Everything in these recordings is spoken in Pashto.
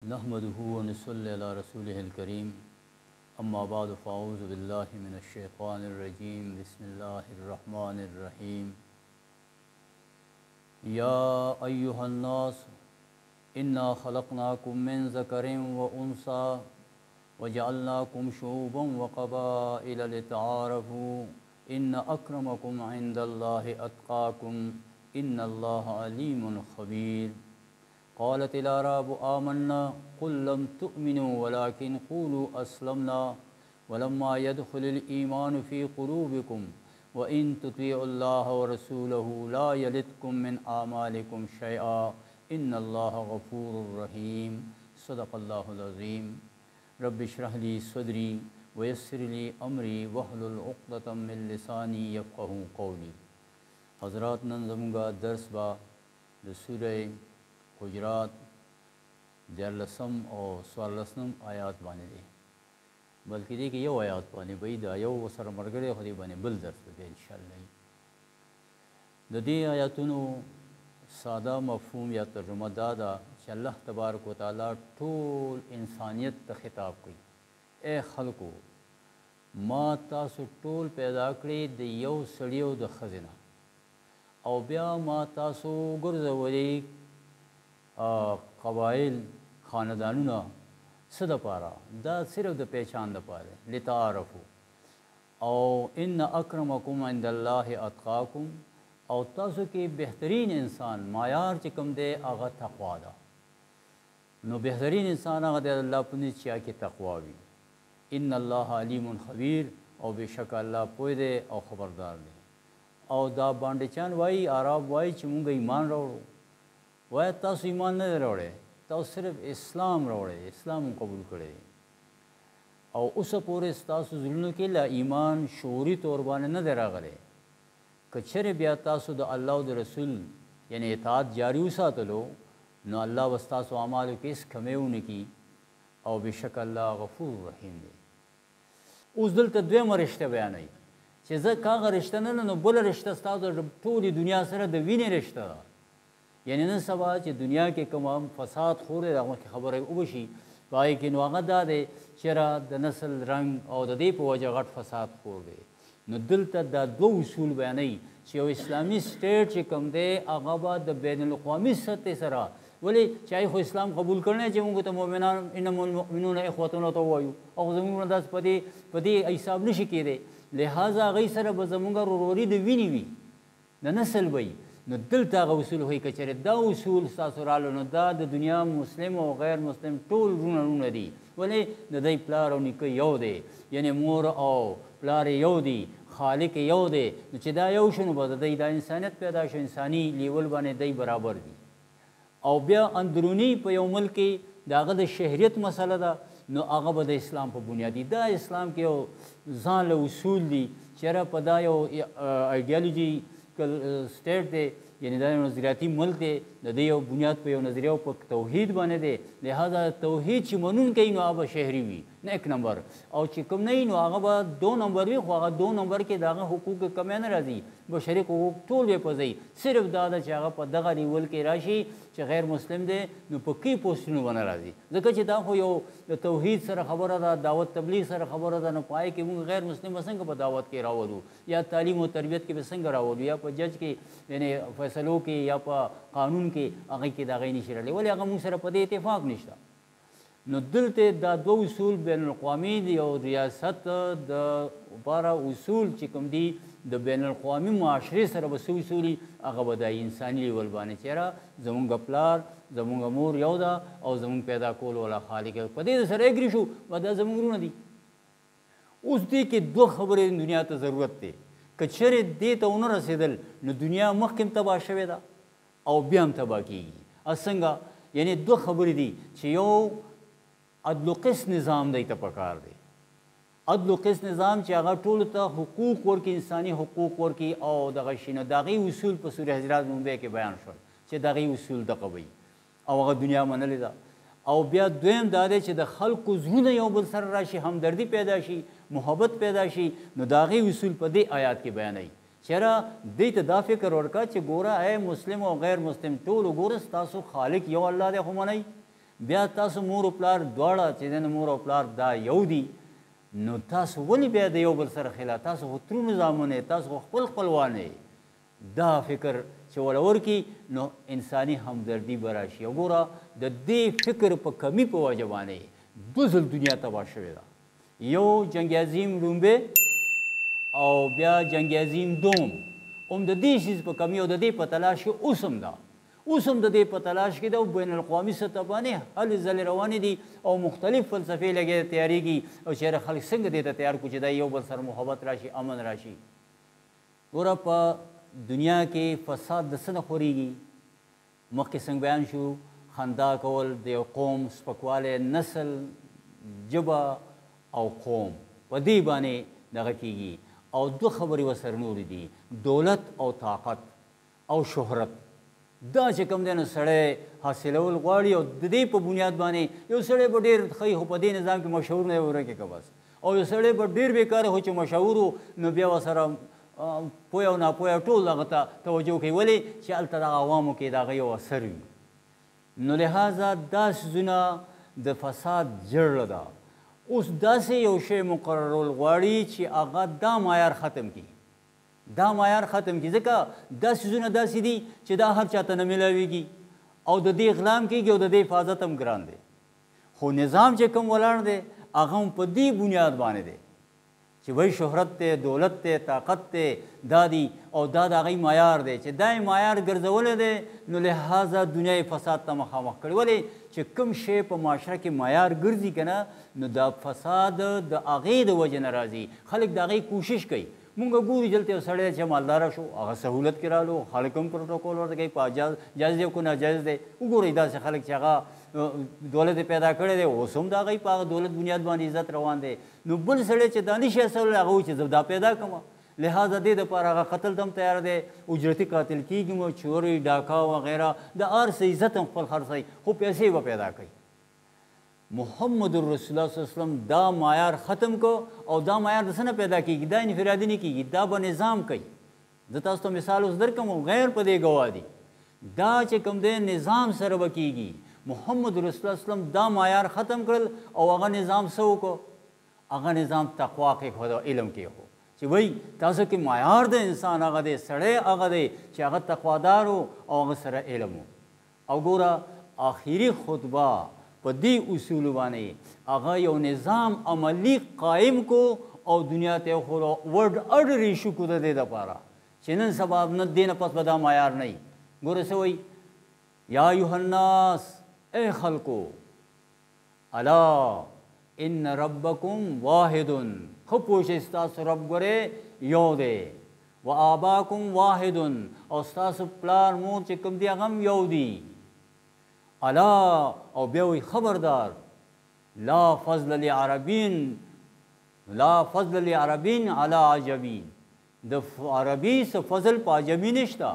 नहमदुहु व नसल्ली अला रसूलिहिल करीम अम्मा बाद फ़ाऊज़ु बिल्लाहि मिनश्शैतानिर रजीम बिस्मिल्लाहिर रहमानिर रहीम या अय्युहन्नास इन्ना खलक़नाकुम मिन ज़करिन व उन्सा व जअलनाकुम शुऊबन व क़बाइला लितआरफ़ू इन्न अक्रमकुम इंदल्लाहि अत्क़ाकुम इन्नल्लाहा अलीमुन ख़बीर। क़ालतिल अराबु आमन्ना क़ुल लम तुअमिनू वलाकिन क़ूलू अस्लमना वलम्मा यदख़ुलिल ईमानु फ़ी क़ुलूबिकुम व इन तुतीउल्लाह व रसूलहु ला यलिदकुम मिन आमालिकुम शैआ इन्नल्लाहा गफ़ूरुर रहीम। सदक़ल्लाहुल अज़ीम। रब्बि इश्रह ली सदरी व यस्सिर ली अमरी वहलुल उक़दतम मिन लिसानी यफ़क़हू क़ौली। हज़रात नन ज़मूंगा दर्स बा द सूरह हुजरात 13 और 14 आयात बाने दे, बल्कि देखिए यो आयात बाने बई दा यो सर मरगड़े खरी बाने बल दर्स बे इंशाअल्लाह। द दे आयातुनो सादा मफ़हूम या तर्जुमा दादा कि अल्लाह तबारक व तआला टोल इंसानियत त खिताब कई, ए खल्को मा तासु टोल पैदा कड़ी द यौ सड़ियो द खज़ना और बिया मा तासु गुरज़वली क़बाइल ख़ानदानुना सद पारा दा सिर्फ द पहचान द पारे लितारफ़ू और इन्न अक्रमकुम इंदल्लाहि अत्क़ाकुम और तासु के बेहतरीन इंसान मायार चिकम दे आगा तक़वा दा नो बेहतरीन इंसान आगा दे अल्लाह पुनी चिया की तक़वावी इन्नल्लाहा अलीमुन ख़बीर और बेशक अल्लाह पोए दे और ख़बरदार दे। और दा बांडेचान वाई आराब वाई चिमुंगा ईमान रोड़ो वह तासु ईमान न रोड़े तासु सिर्फ इस्लाम रोड़े इस्लाम कबूल करे और उस पूरे तासु जुल्म के ला ईमान शूरी तौर बाने न दरा करे कचरे बिया तासु द अल्लाह द रसूल यानी इताअत जारी उसातलो न अल्लाह वस्तासु अमाल किस खमेउन की और बेशक अल्लाह गफूर रहीम दे। उस दिल तद्वे मरिश्ते बयान आई चीज़ का रिश्ता न बोल रिश्ता तासु पूरी दुनिया सर द वीने रिश्ता यानी न सबा च दुनिया के कमाम फसाद खोरे रागों की खबर है उबशी बाई के नवागा दादे चरा द नस्ल रंग और द दे वजह घट फसाद खोर गए न दिल तक दा दो उसूल बयानी चो इस्लामी स्टेट चे कम दे आगाबा द बैनुल अक़वामी सतह सरा बोले चाहे खो इस्लाम कबूल करने चाहूँगा तो मोमिना इन्नमल मुमिनून इख़्वतुन तो वायु और ज़मीन दास पति पति हिसाब नहीं शिके दे लिहाजा गई सर बज़मूंगा रोरी द वीनी वी न नस्ल बई न दिल तागा उसूल हुई कचरे दा उसूल सासुरालो न दा द दुनिया मुस्लिम और गैर मुस्लिम टोल रूना रूना दी बोले न दई प्लार और निक यो दे यानी मोर और प्लार यो दी खालिक यो दे न चिदा यो शुनु बद दई दा इंसानियत पैदा शो इंसानी लेवल बाने दई बराबर दी और बिया अंदरूनी पे उमल के दागा द शहरियत मसला दा न आगा बद इस्लाम पर बुनियादी दा इस्लाम के जान उसूल दी चेहरा पदा यो आइडियालॉजी स्टेट दे यानी दा नज़रियाती मुल्क दे नदियो बुनियाद पे नज़रिया पर तौहीद बने दे लिहाजा तौहीद ची मनून कहीं नो आबा शहरी हुई न एक नंबर और चिकम नहीं नो आगा बा 2 नंबर भी ख्वागा 2 नंबर के दागा हुकूक कमे न राजी बशरी को टोल वे पजई सिर्फ दादा चागा पर दगा रिवल के राशि च गैर मुस्लिम दे नो पक्की पोस्ट नो बना राजी जका च दा हो यो तौहीद सर खबर दा दावत तबलीग सर खबर दा न पाए कि वो गैर मुस्लिम संग पर दावत के रावलू या तालीम और तरबियत के संग रावलू या पर जज के यानी फैसलों के या पर कानून के आगे के दागे नहीं शिरले बोले आगे मुँह सर पदे इत्तेफाक निश्ता न दिल ते दा दो उसूल बैनुल अक़वामी और रियासत द बारा उसूल चिकम दी द बैनुल अक़वामी माशरे सर बसु उसूली आगे बदाई इंसानी लेवल बाने चेहरा जमुंगा प्लार जमुंगा मोर यौदा और जमुंग पैदा कोल वाला खालिक पदे सर एग्रीशु बदा जमुंग रू नदी उस दी के दो खबरें दुनिया तो ज़रूरत थे कचरे दे तो उन्हें रसेदल न दुनिया मखिम तबाह शवेदा और ब्याम तबाह की असंगा यानी दो खबरें दी चियो अदलुक़िस निज़ाम दई तपकार दे अदलुक़िस निज़ाम चागा टोल ता हुकूक और की इंसानी हुकूक और की और दगशिन दागी उसूल पर सूरह हज़रात मुंबई के बयान शो चे दागी उसूल दकबई और अगर दुनिया मन लेदा और बिया द्वेम दादे चे द खल्क़ ज़ुन यो बल सर राशि हमदर्दी पैदाशी मोहब्बत पैदाशी न दागी उसूल पर दे आयात के बयान आई चेहरा दे तदाफ़े कर और का चे गोरा है मुस्लिम और गैर मुस्लिम टोल गोरस तासु खालिक यो अल्लाह दे खुमानाई بیا تاسو مور او پلار دواړه چې د مور او پلار دا یو دي نو تاسو ولې بیا د یو بل سره خلاف تاسو خو ترونه زامونه تاسو خپل خپلوانه دا فکر چې ولور کی نو انساني همدردي براشي وګوره د دې فکر په کمی په وجه باندې دوزل دنیا تباه شوې ده یو جنگ عظیم لومبه او بیا جنگ عظیم دوم د دې شیز په کمی او د دې په تلاش کې اوسم ده اوسم د دې په تلاش کې ده بین الاقوامي سطح باندې هلې ځلې روانې دي او مختلف فلسفې لګې تیاریږي او چېرې خلک څنګه دې ته تیار کړو چې دا یو بل سره محبت راشي امن راشي ګوره په دنیا کې فساد د څه نه خورېږي مخکې څنګه بیان شو خندا کول د یو قوم سپکوالی نسل ژبه او قوم په دې باندې دغه کېږي او دوه خبرې ورسره نورې دي دولت او طاقت او شهرت دا چې کوم دی نو سړی حاصلول غواړي او د دې په بنیاد باندې یو سړی به ډېر ښه خو په دې نظام کې مشهور نه ورکې که بس او یو سړی به ډېر بېکاره خو چې مشهور و نو بیا ورسره پوه او ناپوه ټول هغه ته توجه کوي ولې چې هلته دغه عوامو کې د هغه یو اثر وي نو لهذا دا څیزونه د فساد جړله ده اوس داسې یو شی مقررول غواړي چې هغه دا معیار ختم کړي دا معیار ختم کړي ځکه دا څیزونه داسې دي چې دا هر چاته نه میلاویږي او د دې غلام کېږي او د دې حفاظت هم ګران دی خو نظام چې کوم ولاړ دی هغه هم په دې بنیاد باندې دی چې وایي شهرت دی دولت دی طاقت دی دا دی او دا د هغوی معیار دی چې دا یې معیار ګرځولی دی نو لهذا دنیا یې فساد ته مخامخ کړي ولې چې کوم شی په معاشره کې معیار ګرځي که نه نو دا فساد د هغې د وجې نه راځي خلک د هغې کوشش کوي مونږ ګورو دلته یو سړی چې مالداره شو هغه سهولت کې رالو خلک هم پروټوکول ورته کوي په جایز دی که ناجایز دی وګورئ داسې خلک چې هغه دولت پیدا کړی دی اوس هم د هغوی په هغه دولت بنیاد باندې عزت روان دی نو بل سړی چې دا نشي اصول هغه وایي چې زه دا پیدا کړم لہذا دې دپاره هغه قتل ته هم تیار دی اجرتي قاتل کېږي مو چوري ډاکا وغیره د هر څه عزت هم خپل خرڅوي خو پیسې به پیدا کوي محمد رسول الله صلی الله علیه وسلم دا معیار ختم کو او دا معیار د څه نه پیدا کېږي دا انفرادي نه کېږي دا به نظام کوي زه تاسو ته مثال اوس درکړم غیر په دې ګواه دي دا چې کوم دی نظام سره به کېږي محمد رسول الله صلی الله علیه وسلم دا معیار ختم کړل او هغه نظام څه وکړو هغه نظام تقوا کېښود علم کېښود چې وایي تاسو کې معیار د انسان هغه دی سړی هغه دی چې هغه تقوادار و او هغه سره علم و او ګوره آخري خطبه په دې اصولو باندې هغه یو نظام عملی قایم کو او دنیا ته یې خو ورډ اډر ایشو کو د دې دپاره چې نن سبا نه دې نه پس به دا معیار نه وي ګوره څه وایي یا ایها الناس ای خلکو الا ان ربکم واحد ښه پوه شئ ستاسو رب ګورې یو دی و آباکم واحد او ستاسو پلار مور چې کوم دی هغه هم یو دی الا او بیا وی خبردار لا فضل لعربین لا فضل لعربین علی عجمین د عربي څه فضل په عجمي نشته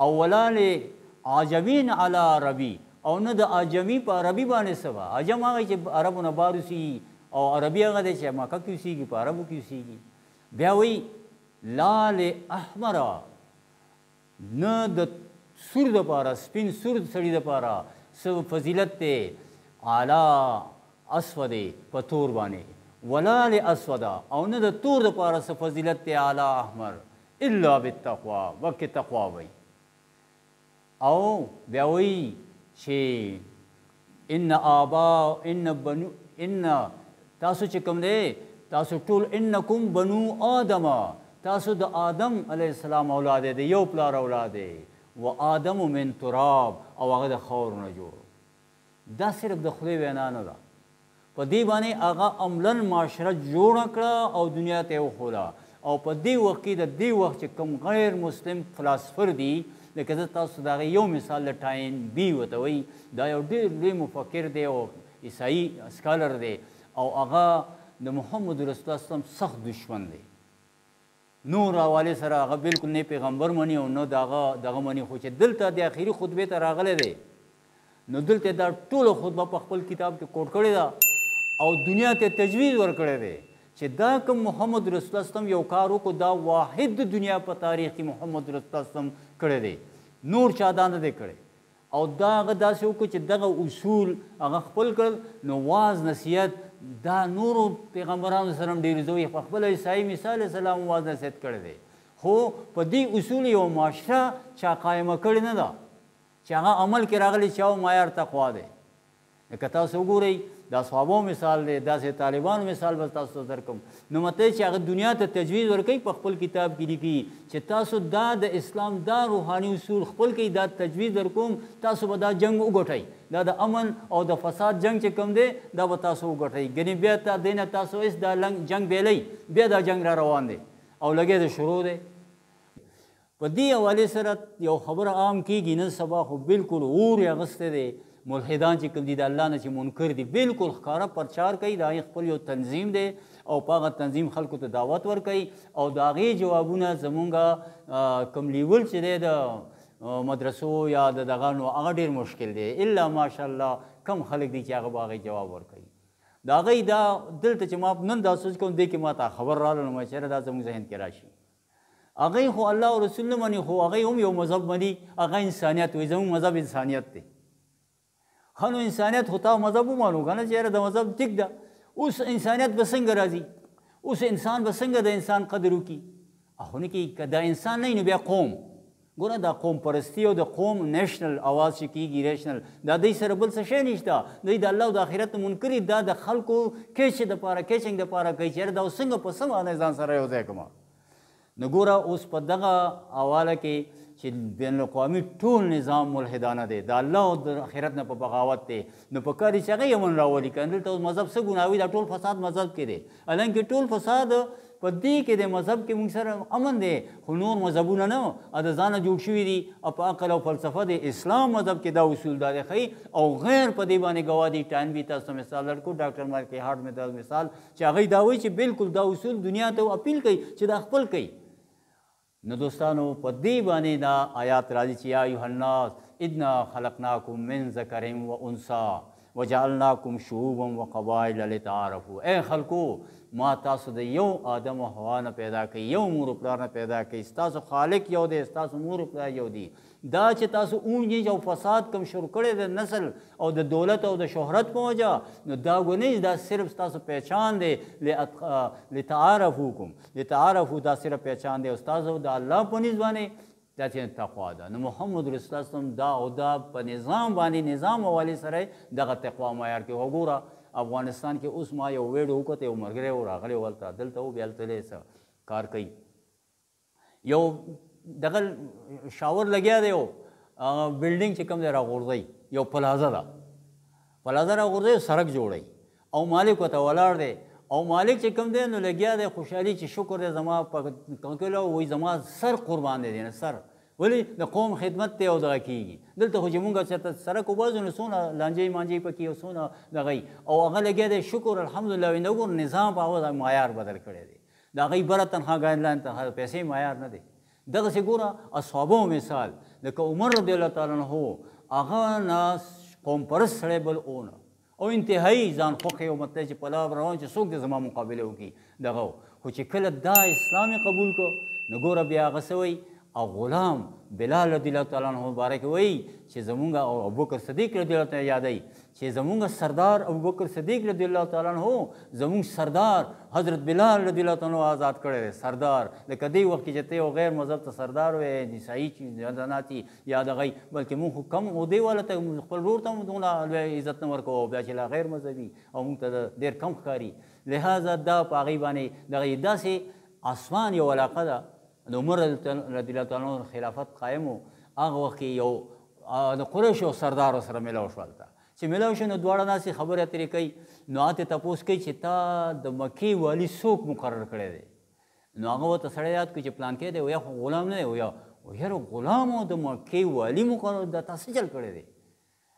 او ولا لعجمین علی عربي او نه د عجمي په عربي باندې څه وه عجم هغه چې عربو نه بار اوسېږي او عربي هغه دی چې مکه کې اوسېږي په عربو کې اوسېږي بیا وی لا لاحمره نه د سور دپاره سپین سور سړي دپاره څه فضیلت دی اعلی اسود په تور باندې ولا لاسوده او نه د تور دپاره څه فضیلت دی اعلی احمر الا بالتقوا وکې تقوا وی او بیا وی چې ان آبا ان تاسو چې کوم دی تاسو ټول انکم بنو آدم تاسو د آدم علیه السلام اولاد دی یو پلار اولاد دی و آدم من تراب او هغه د خاورو نه جوړ دا صرف د خدای وینا نه ده په دې باندې هغه عملا معاشره جوړه کړه او دنیا ته یې وښوده او په دې وخت کې د دې وخت چې کوم غیر مسلم فلاسفر دي لکه زه تاسو د هغې یو مثال د ټاین بي ورته وایي دا یو ډېر لوی مفکر دی او عیسایي سکالر دی او هغه د محمد رسول الله وسلم سخت دشمن دی نور حوالې سره هغه بلکل نه پیغمبر مني او نه د هغه دغه مني خو چې دلته د اخري خطبې ته راغلی دی نو دلته دا ټوله خطبه په خپل کتاب کې کوټ کړې ده او دنیا ته تجویز ورکړی دی چې دا کوم محمد رسول الله وسلم یو کار وکړو دا واحد د دنیا په تاریخ کې محمد رسول الله وسلم کړی دی نور چا دا نه دی کړی او دا هغه داسې وکړو چې دغه اصول هغه خپل کړل نو واز نصیحت دا نورو پیغمبرانو سره هم ډېر زوی په خپله عیسی موسی علیه السلام واز نصیحت کړی دی خو په دې اصول یو معاشره چا قایمه کړې نه ده چې هغه عمل کې راغلی چې او معیار تقوا دی لکه تاسو وګورئ دا صحابو مثال دی داسې طالبانو مثال به تاسو ته درکړم نو مطلب چې هغه دنیا ته تجویز ورکوي په خپل کتاب کې لیکي چې تاسو دا د اسلام دا روحاني اصول خپل کوي دا تجویز درکوم تاسو به دا جنګ وګټئ دا د امن او د فساد جنګ چې کوم دی دا به تاسو وګټئ ګنې بیا دې نه تاسو هېڅ دا جنګ بیلی بیا دا جنګ را روان دی او لګې د شروع دی په دې حوالې سره یو خبره عام کېږي نن سبا خو بالکل اور یې اغوستی دی ملحدان چې کوم دي د الله نه چې منکر دي بالکل ښکاره پرچار کوي د هغې خپل یو تنظیم دی او په هغه تنظیم خلکو ته دعوت ورکوي او د هغې جوابونه زمونږ کوم لیول چې دی د مدرسو یا د دغه نو هغه ډېر مشکل دی الا ماشاءالله کم خلک دي چې هغه به هغې جواب ورکوي د هغې دا دلته چې ما نن دا سوچ کوم دی کې ما ته خبر راغله نو ما چېرې دا زموږ ذهن کې راشي هغې خو الله او رسول نه مني خو هغې هم یو مذهب مني هغه انسانیت وایي زموږ مذهب انسانیت دی ښه نو انسانیت خو تا مذهب ومانو که نه چې یاره د مذهب ټیک ده اوس انسانیت به څنګه راځي اوس انسان به څنګه د انسان قدر وکړي خو نه کېږي که دا انسان نه وي نو بیا قوم ګوره دا قوم پرستي او د قوم نیشنل اواز چې کېږي ریشنل دا دوی سره بل څه شی نشته دوی د الله او د آخرت منکر دا د خلکو کیچ دپاره کیچنګ دپاره کوي چې یاره دا اوس څنګه په څه معنی ځان سره یو ځای کړم نو ګوره اوس په دغه حواله کې چې بین الاقوامي ټول نظام ملحدانه دی د الله او د آخرت نه په بغاوت دی نو په کار چې هغه یې امن راولي که دلته اوس مذهب څه ګناوي دا ټول فساد مذهب کې دی حالانکې ټول فساد په دې کې د مذهب کې موږ سره امن دی خو نور مذهبونه نه د ځانه جوړ شوي دي او په عقل او فلسفه د اسلام مذهب کې دا اصول دا دی ښیي او غیر په دې باندې ګواه دي ټانوي تاسو مثال درکړو ډاکټر مارکي هارټ مې دا مثال چې هغوی دا وایي چې بالکل دا اصول دنیا ته اپیل کوي چې دا خپل کوي نو دوستانو په دې باندې دا آیات راځي چې یا ایها الناس انا خلقناکم من ذکر و انثی وجعلناکم شعوبا وقبائل لتعارفوا اے خلکو ما تاسو د یو آدم او حوا نه پیدا کړئ یو مور و پلار نه پیدا کړئ ستاسو خالق یو دی ستاسو مور و پلار یو دی دا چې تاسو اونجې او فساد کم شروع کړی د نسل او د دولت او د شهرت په وجه نو دا ګونې دا صرف ستاسو پہچان دی لتعارفوا دا صرف پہچان دی او ستاسو د الله په نسبت باندې دا چې تقوا ده نو محمد رسول الله صلی دا او دا په نظام باندې نظام حوالې سره دغه تقوا معیار کې وګوره افغانستان کې اوس ما یو ویډیو وکړه یو ملګری و راغلی ولته دلته و بیا هلته څه کار کوي یو دغه شاور لګیا دی یو بلډینګ چې کوم دی راغورځوي یو پلازه ده پلازه راغورځوي سړک جوړوي او مالک ورته ولاړ دی او مالک چې کوم دی نو لګیا دی خوشحالي چې شکر دی زما په کله وایي زما سر قربان دی نه سر ولې د قوم خدمت دی او دغه کېږي دلته خو چې مونږ چېرته سړک وباسو نو څونه لانجې مانجې پکې او څونه دغه او هغه لګیا دی شکر الحمدلله وایي نه ګور نظام په هغه معیار بدل کړی دی د هغوی بره تنخوا ګایډلاین تنخوا پیسې معیار نه دی دغسې ګوره اصحابو مثال لکه عمر رضی الله تعالی عنه هغه نه قوم پرست سړی بل اونه او انتهایی ځان خوښ یو مطلب چې په لار روان چې څوک د زما مقابله وکړي دغه خو چې کله دا اسلام قبول کړو نو ګوره بیا هغه څه وایي او غلام بلال رضی الله تعالی عنه مبارک وایي چې زمونږ او ابوبکر صدیق رضی الله تعالی یادوي چې زمونږ سردار ابوبکر صدیق رضی الله تعالی عنه زمونږ سردار حضرت بلال رضی الله تعالی عنه آزاد کړی دی سردار لکه دې وخت کې چې ته یو غیر مذهب ته سردار وې عیسایي چې زناتي یا دغه بلکې مونږ خو کم او دې والا ته خپل ورور ته هم دومره عزت نه ورکوو بیا چې لا غیر مذهبي او مونږ ته ډېر کم ښکاري لہذا دا په هغې باندې دغه داسې آسمان یو علاقه ده د عمر رضی الله تعالی عنه خلافت قایم و هغه وخت کې یو د قریشو سردار سره میلاو شو هلته چې میلاو شو نو دواړه داسې خبرې اترې کوي نو هغه ته تپوس کوي چې تا د مکې والي څوک مقرر کړی دی نو هغه ورته سړی یاد کوي چې پلانکی دی ویا خو غلام نه دی ویا یاره غلام او د مکې والي مقرر دا تا څه چل کړی دی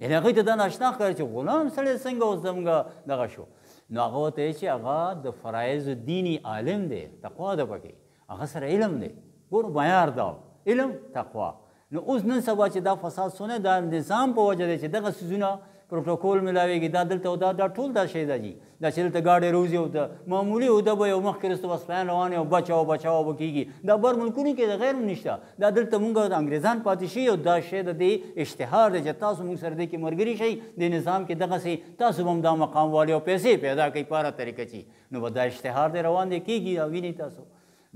یعنې هغوی ته دا ناشنا ښکاري چې غلام سړی څنګه اوس زموږ دغه شو نو هغه ورته وایي چې هغه د فرایضو دیني عالم دی تقوا ده پکې هغه سره علم دی ګورو معیار دا علم تقوا نو اوس نن سبا چې دا فساد څونه دا نظام په وجه دی چې دغه څیزونه پروتوکول ملاویږي دا دلته او دا ټول دا شی ده جي دا چې دلته ګاډۍ روزي او د معمولي اوده به یو مخکې رسته وسپیان روان او بچاو به کېږي دا بر ملکونو کې د غیر نشته دا دلته مونږ انګریزان پاتې شي او دا شی د دې اشتهار دی چې تاسو مونږ سره دې کې ملګري شئ د نظام کې دغسې تاسو به هم دا مقام والي او پیسې پیدا کوي په هره طریقه چې نو به دا اشتهار دی روان دی کېږي او وینئ تاسو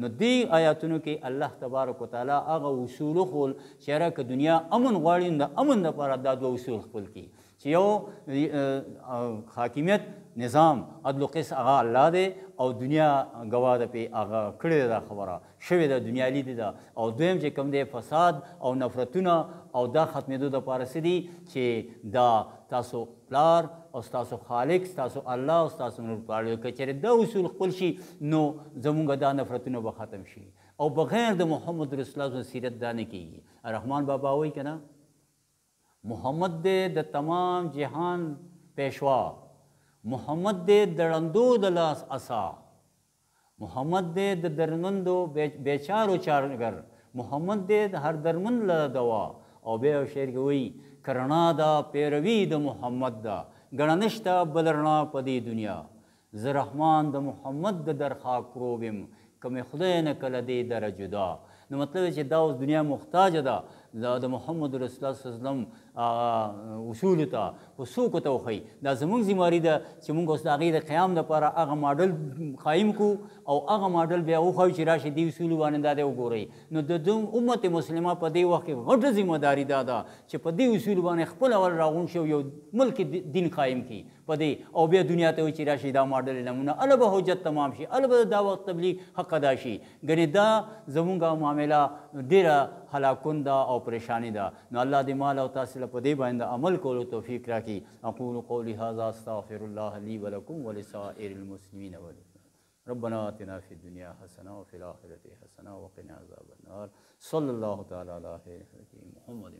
نو دې آیاتونو کې الله تبارک وتعالی هغه اصول وښول چې یاره که دنیا امن غواړي نو د امن دپاره دا دوه اصول خپل کړي چې یو حاکمیت نظام عدل و قسط هغه الله دی او دنیا ګواه ده پې هغه کړې ده دا خبره شوې ده دنیا لیدې ده او دویم چې کوم دی فساد او نفرتونه او دا ختمېدو دپاره څه دي چې دا تاسو پلار او ستاسو خالق ستاسو الله او ستاسو نور پالو که چېرې دا اصول خپل شي نو زمونږ دا نفرتونه به ختم شي او بغیر د محمد رسول الله سیرت دا نه کېږي رحمان بابا وایي که نه محمد دی د تمام جهان پیشوا محمد دی د ړندو د لاس عصا محمد دی د درمندو بیچارو چارګر محمد دی د هر درمند له دوا او بیا یو شعر کې وایي که رڼا ده پیروي د محمد ده ګڼه نشته بل رڼا په دې دنیا زه رحمان د محمد د در خاک روب یم که مې خدای نه کله دې دره جدا نو مطلب چې دا اوس دنیا محتاجه ده د محمد رسول الله صلی الله علیه وسلم اصولو ته په څوکو ته وښیي دا زموږ ذمهواري ده چې موږ اوس د هغې د قیام دپاره هغه ماډل قایم کړو او هغه ماډل بیا وښایو چې راشي دې اصولو باندې دا دی وګورئ نو د امت مسلمه په دې وخت کې غټه ذمهداري دا ده چې په دې اصولو باندې خپل اول راغونډ شي او یو ملک دین قایم کړي په دې او بیا دنیا ته وایي چې راشي دا ماډل نمونه هله به حجت تمام شي هله به د دعوت تبلیغ حق ادا شي ګنې دا زموږ معامله ډېره هلاکون ده او پریشانی ده نو الله دې مال او تاسو له په دې باندې عمل کولو توفیق راکړي اقول قولي هذا استغفر الله لي ولكم ولسائر المسلمين ربنا آتنا في الدنيا حسنة وفي الآخرة حسنة وقنا عذاب النار صلى الله تعالى على محمد